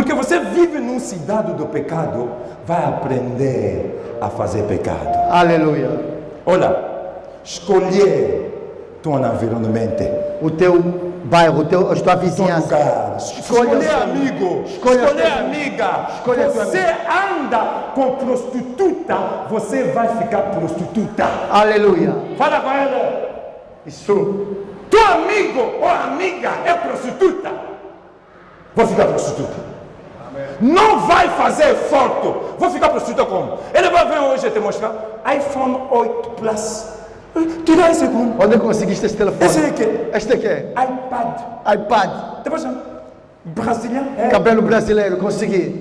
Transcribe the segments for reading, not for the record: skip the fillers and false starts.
Porque você vive numa cidade do pecado, vai aprender a fazer pecado. Aleluia. Olha, escolher teu environamento. O teu bairro, a tua Teu vizinhança. lugar. Escolher amigo. Escolher amiga. Você anda com prostituta, você vai ficar prostituta. Aleluia. Fala com ela. Isso. Teu amigo ou amiga é prostituta, vou ficar prostituta. Não vai fazer esforço. Vou ficar prostituta como? Ele vai vir hoje te mostrar iPhone 8 Plus. Tira esse como? Onde conseguiste esse telefone? Esse aqui. Este aqui é iPad. iPad. Depois brasileiro. Cabelo brasileiro, consegui.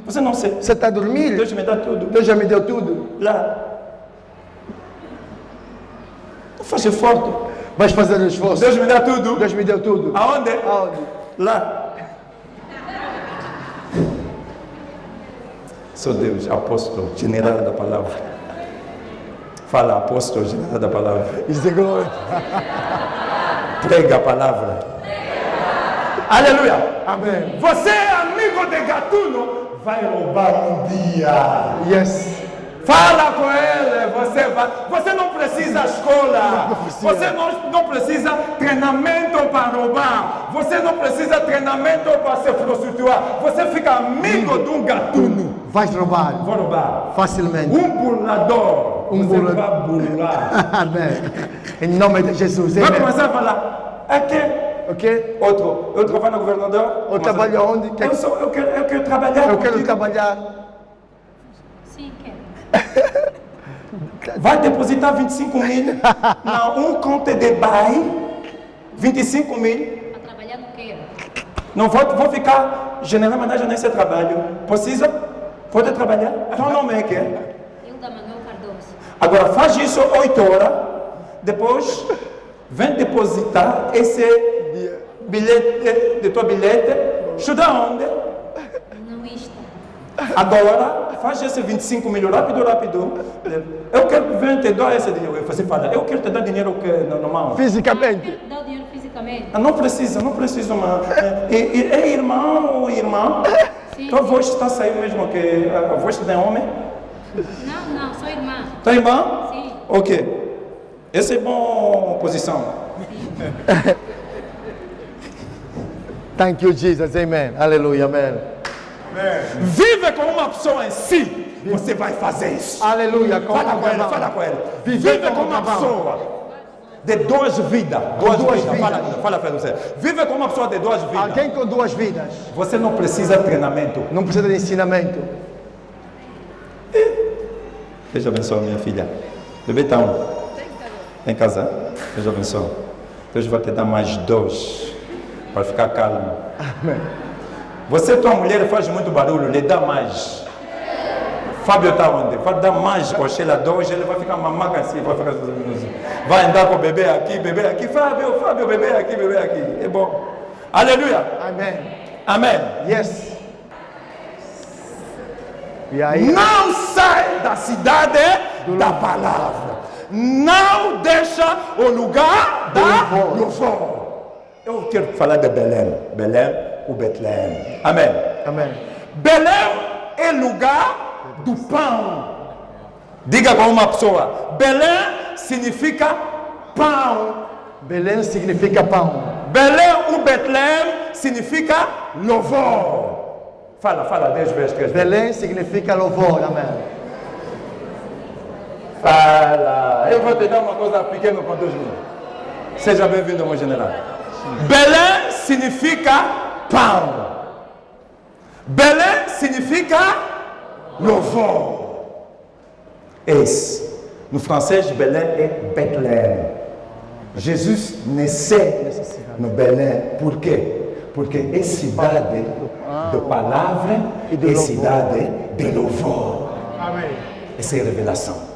Você não sei. Você está a dormir? Deus me dá tudo. Deus já me deu tudo. Lá. Não faz esforço. Vais fazer o esforço. Deus me dá tudo. Deus me deu tudo. Aonde? Aonde? Lá. Sou Deus, apóstolo, general da palavra. Fala, apóstolo, general da palavra. Isso é glória. Prega a palavra. Aleluia. Amém. Você é amigo de gatuno, vai roubar um dia. Yes. Fala com ele, você vai. Você não precisa escola. Você não precisa treinamento para roubar. Você não precisa treinamento para se prostituir. Você fica amigo de um gatuno. Vais roubar Vou roubar. facilmente. Um burlador. Um você burlador. vai burlar. Amém. Em nome de Jesus. Vai Amém. começar a falar. Aqui. Ok? Outro. Eu trabalho no governador. Eu trabalho onde? Eu quero trabalhar. Eu quero contigo. trabalhar. Sim, quero. Vai depositar 25 mil na um conta de BAI. 25 mil. Para trabalhar não quero. Não vou ficar general manager nesse trabalho. Precisa? Pode trabalhar? Então não é que é. Hilda Manuel Cardoso. Agora faz isso 8 horas. Depois vem depositar esse bilhete de tua bilhete. Estuda onde? Não isto. Agora faz esse 25 mil rápido. Eu quero vir te dar esse dinheiro. Você fala, eu quero te dar dinheiro que normal. Fisicamente. Dá o dinheiro fisicamente. Não precisa, mas é irmão ou irmã? Sim. Tua voz está saindo mesmo que a voz de homem? Não, sou irmã. Tua irmã? Sim. Ok. Essa é boa posição. Thank you, Jesus. Amen. Aleluia. Amém. Vive com uma pessoa em si. Você vai fazer isso. Aleluia. Fala com ele. Vive com uma pessoa de duas vidas. duas vidas. Fala para você. Vive com uma pessoa de duas vidas. Alguém com duas vidas. Você não precisa de treinamento. Não precisa de ensinamento. Deus abençoe minha filha. Bebê está onde? Em casa? Deus abençoe. Deus vai te dar mais 2 para ficar calmo. Amém. Você, tua mulher, faz muito barulho, lhe dá mais. Fábio está onde? Vai dar mais com a Sheila 2, ele vai ficar mamaca assim, vai andar com o bebê aqui. Fábio, bebê aqui. É bom. Aleluia. Amém. Amém. Yes. E aí? Não sai da cidade da palavra. Não deixa o lugar da louvor. Eu quero falar de Belém. Belém ou Betlehem. Amém. Amém. Belém é lugar do pão. Diga com uma pessoa. Belém significa pão. Belém significa pão. Belém ou Betlehem significa louvor. Fala 10 vezes, 3 vezes. Belém significa louvor. Amém. Fala. Eu vou te dar uma coisa pequena com 2 minutos. Seja bem-vindo, meu general. Belém significa pão. Belém significa louvor. Esse. No francês, Belém é Bethléem. Jesus nasceu no Belém. Por quê? Porque é cidade de palavra e cidade de louvor. Amém. Essa é a revelação.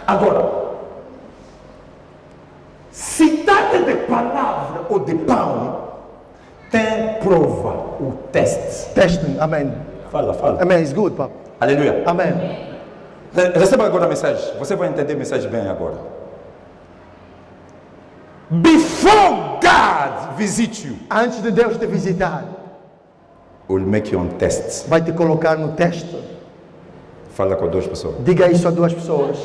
Agora, cidade de palavra ou de pão tem prova, o teste. Testing. Amém. Fala. Amém. It's good, Papa. Aleluia. Amém. Receba agora a mensagem. Você vai entender a mensagem bem agora. Before God visit you, Antes de Deus te visitar, will make you on test. vai te colocar no teste. Fala com 2 pessoas. Diga isso a 2 pessoas.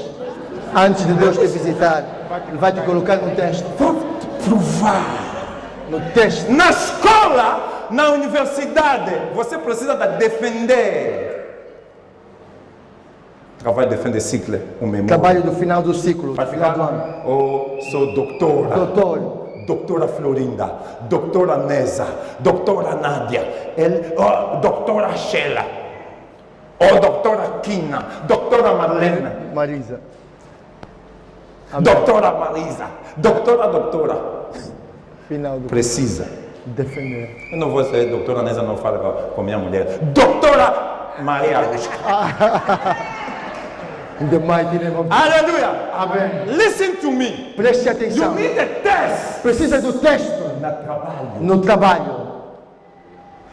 Antes de Deus te visitar, Ele vai te colocar no teste. Vou te provar. No teste. Na escola, na universidade, você precisa de defender. Trabalho de defender ciclo, o memória. Trabalho do final do ciclo, Vai do final do ano. ficar, sou doutora. Doutor, Doutora Florinda, doutora Nesa, doutora Nádia, doutora Sheila, doutora Kina, doutora Marlene, Marisa. doutora Marisa, doutora. Final do Precisa. defender. Eu não vou ser doutora Nesa, não fala com minha mulher. Doutora Maria Arrisca. In the mighty name of Jesus. Aleluia. Amém. Listen to me. Preste You atenção. need a test. Precisa do teste Na trabalho. no trabalho.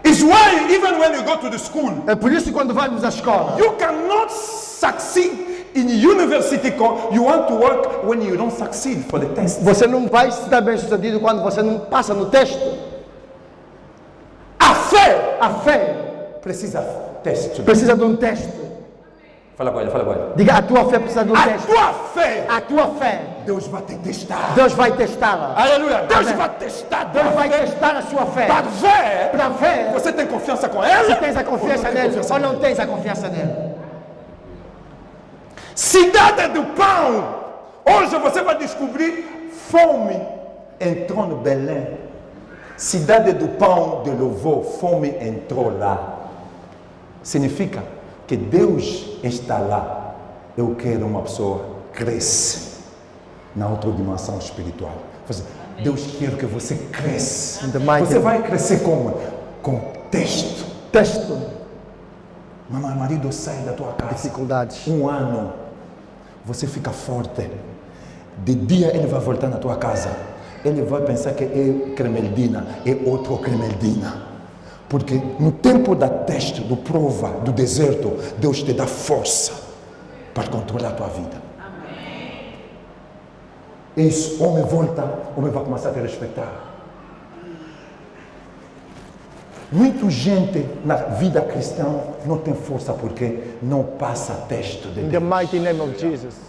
It's why even when you go to the school, É por isso que quando vamos à escola, you cannot succeed in university. You want to work when you don't succeed for the test. você não vai estar bem sucedido quando você não passa no teste. A fé A fé precisa teste. precisa de um teste. Fala com ele, fala com ele. Diga, a tua fé precisa de um A teste. tua fé, A tua fé, Deus vai te testar. Deus vai testá-la. Aleluia. Deus Amém. vai testar. Deus vai testar a sua fé. Para ver, Para ver você tem confiança com ele? se tens a confiança Ou não tem nele confiança ou nele? não tens a confiança nele. Cidade do pão. Hoje você vai descobrir fome entrou no Belém. Cidade do pão de louvor, fome entrou lá. Significa que Deus está lá. Eu quero uma pessoa que cresce na outra dimensão espiritual. Deus quer que você cresça. Você vai crescer como? Com texto. Texto. Mamãe, marido sai da tua casa. Dificuldades. 1 ano. Você fica forte. De dia ele vai voltar na tua casa. Ele vai pensar que é Cremeldina, é outro Cremeldina. Porque no tempo da teste, do prova, do deserto, Deus te dá força para controlar a tua vida. Amém. Esse homem volta, o homem vai começar a te respeitar. Muita gente na vida cristã não tem força porque não passa teste de In Deus. the mighty name of Jesus.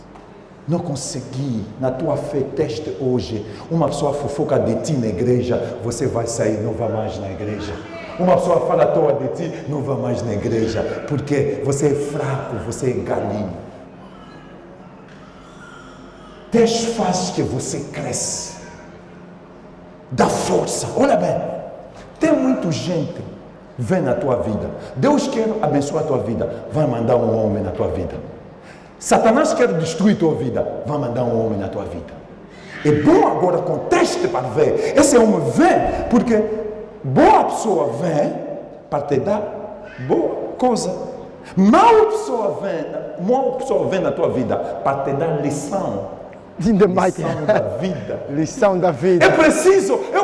Não consegui, na tua fé, teste hoje. Uma pessoa fofoca de ti na igreja, você vai sair, não vai mais na igreja. Uma pessoa fala à toa de ti, não vai mais na igreja. Porque você é fraco, você é galinho. Teste faz que você cresce. Dá força. Olha bem, tem muita gente vem na tua vida. Deus quer abençoar a tua vida, vai mandar um homem na tua vida. Satanás quer destruir tua vida, vai mandar um homem na tua vida. É bom agora com teste para ver. Esse homem vem, porque boa pessoa vem para te dar boa coisa. Mal pessoa vem na tua vida para te dar lição. In the mighty Lição da vida. Lição da vida. Eu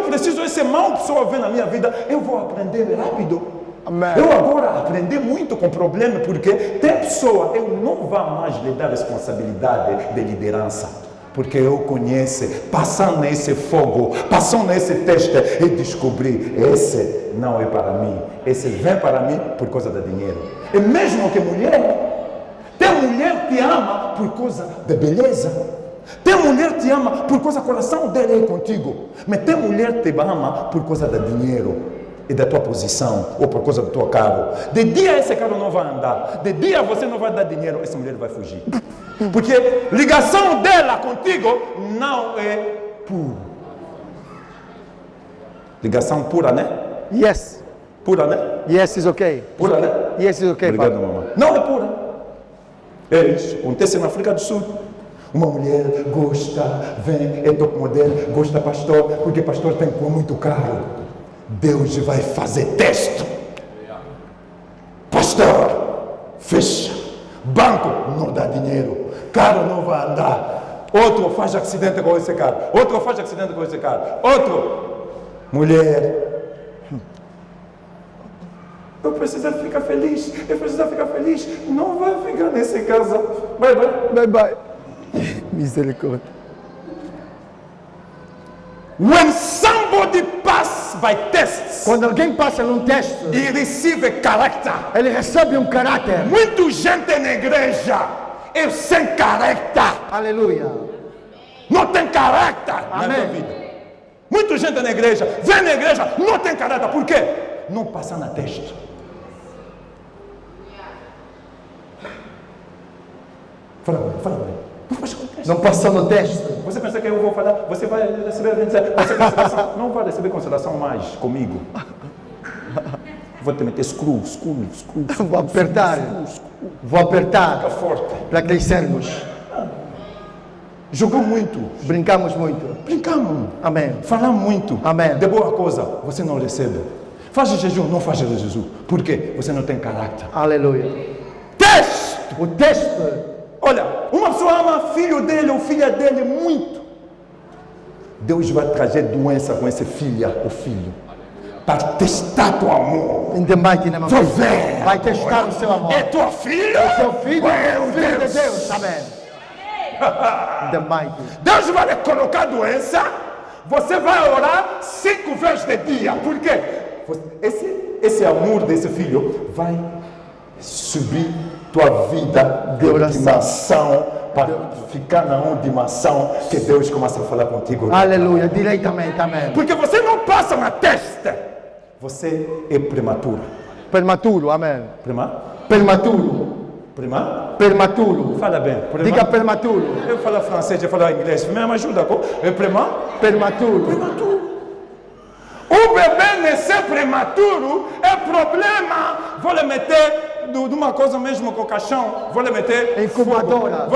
preciso, esse mal pessoa vem na minha vida, eu vou aprender rápido. Amém. Eu agora aprendi muito com problema, porque tem pessoa, eu não vou mais lhe dar responsabilidade de liderança. Porque eu conheço, passando nesse fogo, passando nesse teste, e descobri, esse não é para mim. Esse vem para mim por causa do dinheiro. E mesmo que tem mulher que te ama por causa da beleza. Tem mulher que te ama por causa do coração dele é contigo. Mas tem mulher que te ama por causa do dinheiro e da tua posição, ou por causa do teu carro. De dia esse carro não vai andar. De dia você não vai dar dinheiro, essa mulher vai fugir. Porque ligação dela contigo não é pura. Ligação pura, né? Yes. Pura, né? Yes is okay. Pura, né? Yes is okay, Obrigado, Papa. mamãe. Não é pura. É isso. Acontece na África do Sul. Uma mulher gosta, vem, é top modelo, gosta pastor, porque pastor tem muito carro. Deus vai fazer teste. Pastor, fecha. Banco não dá dinheiro. Carro não vai andar. Outro faz acidente com esse carro. Outro faz acidente com esse carro. Outro, mulher. Eu preciso ficar feliz. Eu preciso ficar feliz. Não vai ficar nessa casa. Bye, bye. Bye bye. Misericórdia. When somebody pass by tests, Quando alguém passa num teste, il receive caráter. ele recebe um caráter. Muita gente na igreja é sem caráter. Aleluia. Não tem caráter na Amém. tua vida. Muita gente na igreja, vem na igreja, não tem caráter. Por quê? Não passa na teste. Fala bem. Não passou no teste. Você pensa que eu vou falar, você vai receber 27, você consideração. Não vai receber consideração mais comigo. Vou te meter screw. Vou apertar. Vou apertar Fica forte. para crescermos. Jogou muito. Brincamos muito. Brincamos. Amém. Falamos muito. Amém. De boa coisa, você não recebe. Faz jejum, não faz jejum. Por quê? Você não tem caráter. Aleluia. Teste! O teste. Olha, uma pessoa ama filho dele ou filha dele muito. Deus vai trazer doença com esse filha ou filho. Para testar teu amor. In the mighty name of Vou Jesus. ver. Vai testar o seu amor. É tua filha? O seu filho é Meu o filho de Deus. Deus. Amém. In the mighty. Deus vai lhe colocar doença. Você vai orar 5 vezes de dia. Por quê? Esse amor desse filho vai subir tua vida de oração. dimensão para ficar na dimensão que Deus começa a falar contigo. Aleluia. Diretamente. Amém. Porque você não passa na testa. Você é prematuro. Prematuro. Amém. Prematuro? Prematuro. Fala bem. Diga prematuro. Eu falo francês, eu falo inglês. Me ajuda. É Prematuro. O bebê nascer prematuro é problema. Vou lhe meter numa coisa mesmo com o caixão. Vou lhe meter Incubadora.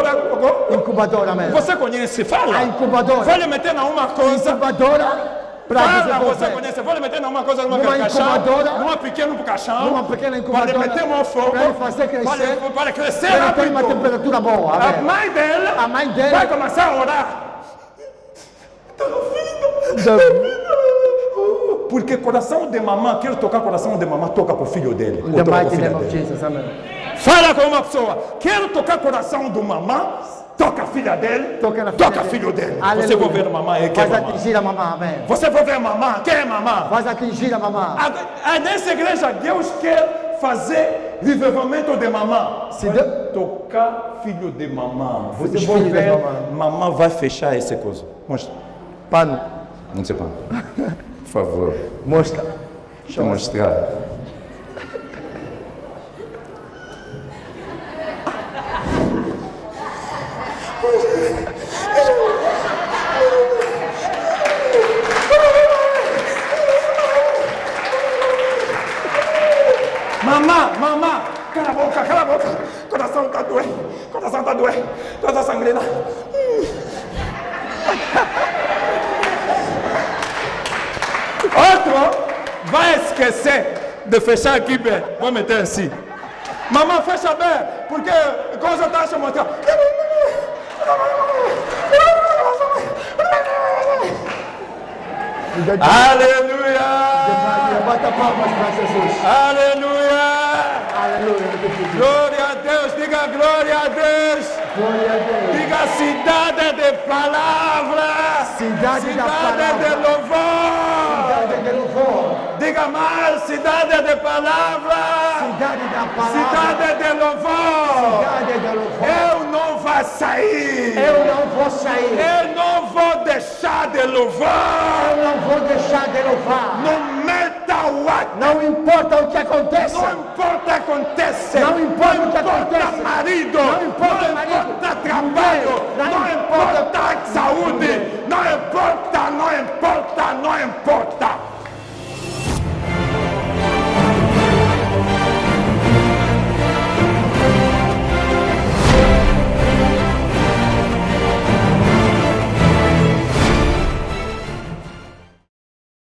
Incubadora. Amém. Você conhece? Fala. A incubadora. Vou lhe meter numa coisa. Incubadora. Para Fala, você desenvolver. conhece? Vou lhe meter numa coisa, Numa caixão. incubadora. Numa pequena caixão. Numa pequena incubadora. Para lhe meter um fogo. Para ele fazer crescer. Para crescer Ele tem uma rápido. temperatura boa. A Amém. mãe dele vai começar a orar. Porque coração de mamãe, quero tocar coração de mamãe, toca para o filho dele. In ou the toca mighty para o name filho of dele. Jesus. Amém. Fala com uma pessoa, quero tocar coração do mamãe, toca a filha dele, Toca na filha toca dele. filho dele. Aleluia. Você vai ver a mamãe, quem é Vai mamãe. atingir a mamã. Amém. Você vai ver a mamãe, quem é mamãe. Vai atingir a mamã. Nessa igreja, Deus quer fazer revivamento de mamãe. Se Vai Deus- tocar filho de mamãe. Você Os vai filhos da ver, mamãe. mamãe vai fechar essa coisa. Mostra. Pano. Não sei pano. Por favor. Mostra. Deixa eu mostrar. Mamã, cala a boca. Coração está doendo. Toda sangrando. Outro vai esquecer de fechar aqui bem. Vou meter assim. Mamãe, fecha bem, porque coisa está se mostrando. Aleluia! Bata palmas para Jesus. Aleluia! Aleluia. Glória a Deus, diga glória a Deus. Glória a Deus. Diga cidade de palavra. Cidade da palavra. de louvor. Cidade de louvor. Diga mais, cidade de palavra. Cidade da palavra. Cidade de louvor. Cidade de louvor. Eu não vou sair. Eu não vou sair. Eu não vou deixar de louvar. Eu não vou deixar de louvar. Não meta o ato. Não importa o que aconteça. Não importa o que acontece. Não importa o que Não importa acontece. marido. Não importa marido.